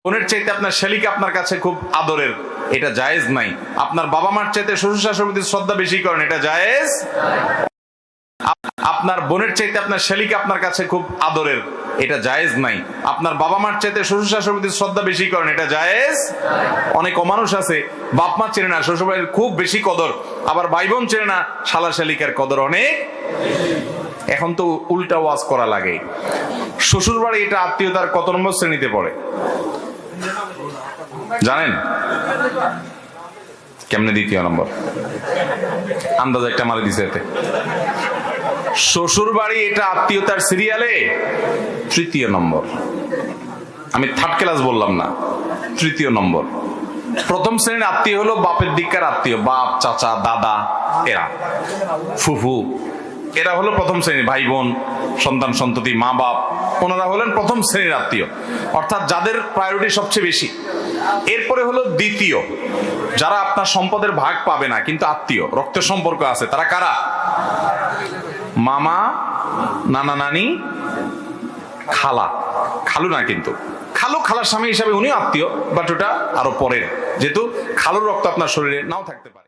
বোনের চাইতে আপনার শালিকা আপনার কাছে খুব আদরের, এটা জায়েজ নাই। আপনার বাবা মার চাইতে শ্বশুর শাশুড়ির প্রতি শ্রদ্ধা বেশি করেন, এটা জায়েজ। আপনার বোনের চাইতে আপনার শালিকা আপনার কাছে খুব আদরের, এটা জায়েজ নাই। আপনার বাবা মার চাইতে শ্বশুর শাশুড়ির প্রতি শ্রদ্ধা বেশি করেন, এটা জায়েজ। অনেক অমানুষ আছে বাপ মা চেনে না, শ্বশুর বাড়ির খুব বেশি কদর, আবার ভাই বোন চেনে না, শালা শালিকার কদর অনেক। এখন তো উল্টা ওয়াজ করা লাগে। শ্বশুর বাড়ি এটা আত্মীয়তার কত নম্বর শ্রেণীতে পড়ে জানেন? কেমনে? দ্বিতীয় নম্বর। আন্দাজ একটা মারি দিছে এতে। শ্বশুর বাড়ি এটা আত্মীয়তার সিরিয়ালে তৃতীয় নম্বর। আমি থার্ড ক্লাস বললাম না, তৃতীয় নম্বর। প্রথম শ্রেণীর আত্মীয় হলো বাপের দিককার আত্মীয়, বাপ, চাচা, দাদা, এরা, ফুফু, এরা হলো প্রথম শ্রেণীর ভাই বোন, সন্তান সন্ততি, মা বাপ, ওনারা হলেন প্রথম শ্রেণীর আত্মীয়, অর্থাৎ যাদের প্রায়োরিটি সবচেয়ে বেশি। এরপরে হলো দ্বিতীয়, যারা আপনার সম্পদের ভাগ পাবে না কিন্তু আত্মীয়, রক্তের সম্পর্ক আছে। তারা কারা? মামা, নানা নানি, খালা, খালু না কিন্তু, খালু খালার স্বামী হিসাবে উনিও আত্মীয়, বাট ওটা আরো পরের, যেহেতু খালুর রক্ত আপনার শরীরে নাও থাকতে পারে।